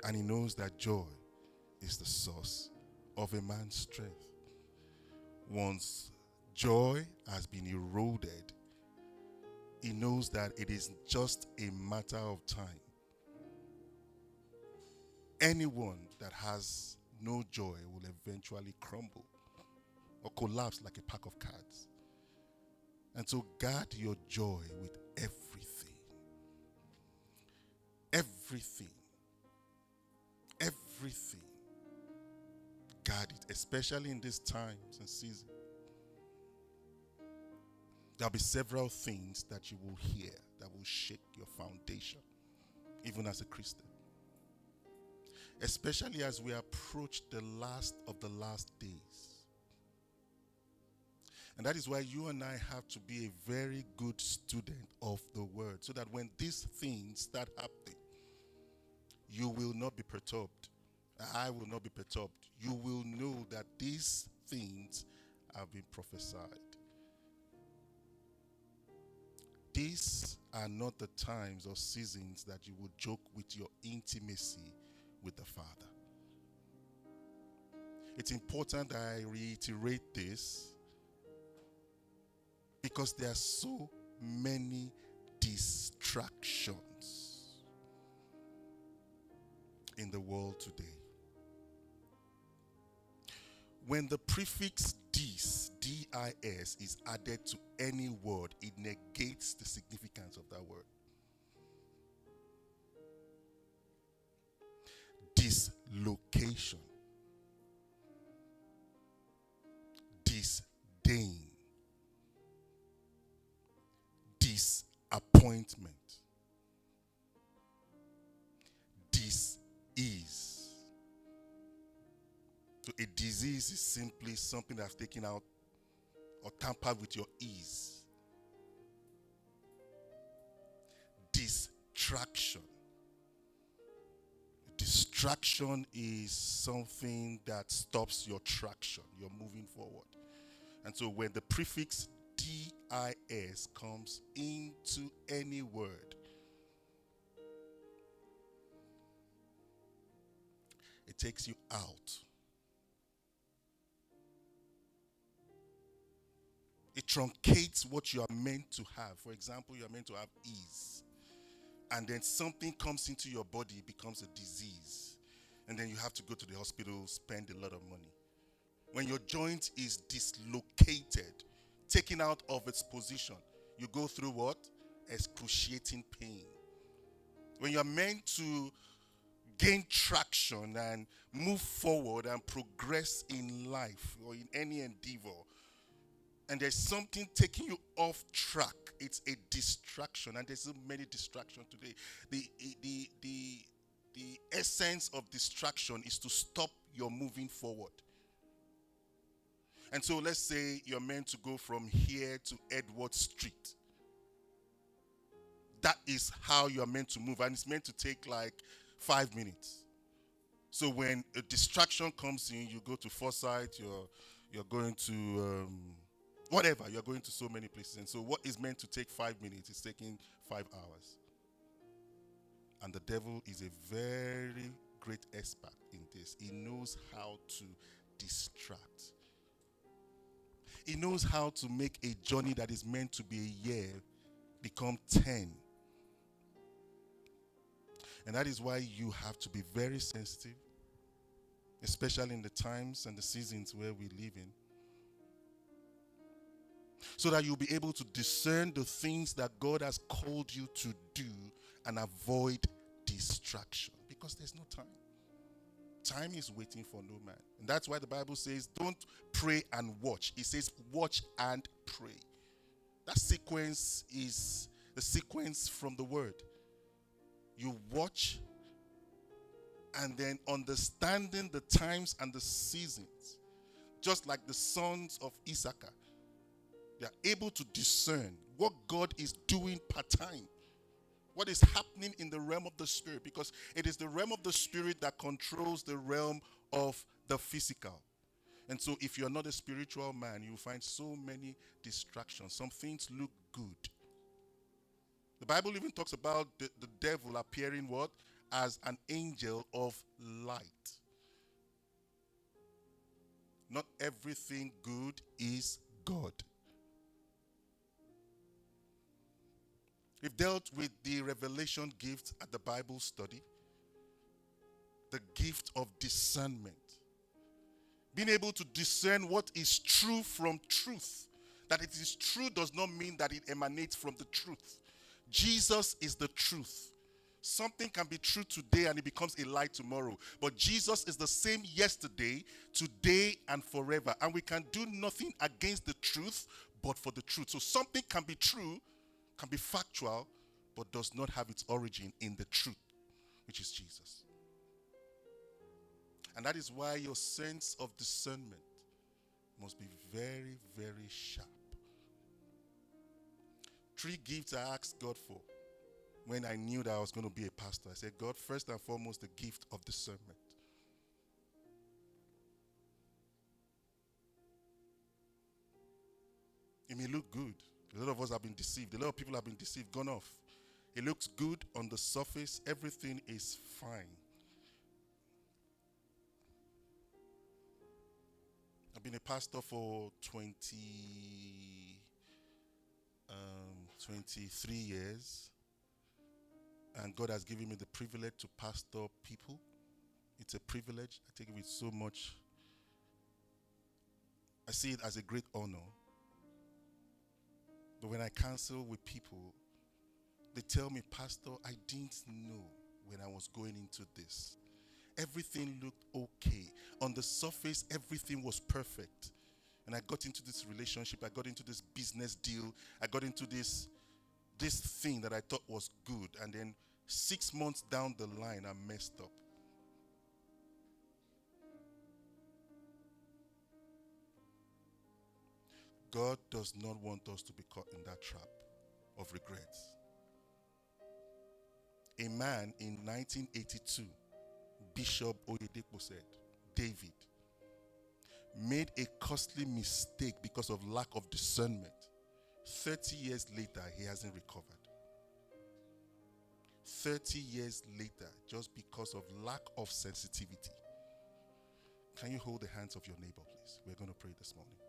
And he knows that joy is the source of a man's strength. Once joy has been eroded, he knows that it is just a matter of time. Anyone that has no joy will eventually crumble or collapse like a pack of cards. And so guard your joy with everything. Everything. Everything. Guard it, especially in these times and seasons. There'll be several things that you will hear that will shake your foundation, even as a Christian. Especially as we approach the last of the last days. And that is why you and I have to be a very good student of the word, so that when these things start happening, you will not be perturbed. I will not be perturbed. You will know that these things have been prophesied. These are not the times or seasons that you would joke with your intimacy with the Father. It's important that I reiterate this because there are so many distractions in the world today. When the prefix dis, D-I-S, is added to any word, it negates the significance of that word. Dislocation, disdain, disappointment, dis-ease. So a disease is simply something that's taken out or tampered with your ease. Distraction. Distraction is something that stops your traction. You're moving forward. And so when the prefix dis comes into any word, it takes you out. It truncates what you are meant to have. For example, you are meant to have ease. And then something comes into your body, it becomes a disease. And then you have to go to the hospital, spend a lot of money. When your joint is dislocated, taken out of its position, you go through what? Excruciating pain. When you are meant to gain traction and move forward and progress in life or in any endeavor, and there's something taking you off track, it's a distraction. And there's so many distractions today. The essence of distraction is to stop your moving forward. And so let's say you're meant to go from here to Edward Street. That is how you're meant to move, and it's meant to take like 5 minutes. So when a distraction comes in, you go to Forsyth, you're going to whatever, you're going to so many places. And so what is meant to take 5 minutes is taking 5 hours. And the devil is a very great expert in this. He knows how to distract. He knows how to make a journey that is meant to be a year become 10. And that is why you have to be very sensitive, especially in the times and the seasons where we live in, so that you'll be able to discern the things that God has called you to do and avoid distraction, because there's no time. Time is waiting for no man. And that's why the Bible says, don't pray and watch. It says, watch and pray. That sequence is the sequence from the word. You watch, and then understanding the times and the seasons, just like the sons of Issachar, they are able to discern what God is doing part-time, what is happening in the realm of the spirit, because it is the realm of the spirit that controls the realm of the physical. And so if you're not a spiritual man, you will find so many distractions. Some things look good. The Bible even talks about the devil appearing what? as an angel of light. Not everything good is God. We've dealt with the revelation gift at the Bible study, the gift of discernment. Being able to discern what is true from truth. That it is true does not mean that it emanates from the truth. Jesus is the truth. Something can be true today and it becomes a lie tomorrow. But Jesus is the same yesterday, today, and forever. And we can do nothing against the truth but for the truth. So something can be true, can be factual, but does not have its origin in the truth, which is Jesus. And that is why your sense of discernment must be very, very sharp. 3 gifts I asked God for when I knew that I was going to be a pastor. I said, God, first and foremost, the gift of discernment. It may look good. A lot of us have been deceived. A lot of people have been deceived, gone off. It looks good on the surface. Everything is fine. I've been a pastor for 23 years. And God has given me the privilege to pastor people. It's a privilege. I take it with so much. I see it as a great honor. But when I counsel with people, they tell me, Pastor, I didn't know when I was going into this. Everything looked okay. On the surface, everything was perfect. And I got into this relationship. I got into this business deal. I got into this thing that I thought was good. And then 6 months down the line, I messed up. God does not want us to be caught in that trap of regrets. A man in 1982, Bishop Oyedepo said, David made a costly mistake because of lack of discernment. 30 years later, he hasn't recovered. 30 years later, just because of lack of sensitivity. Can you hold the hands of your neighbor, please? We're going to pray this morning.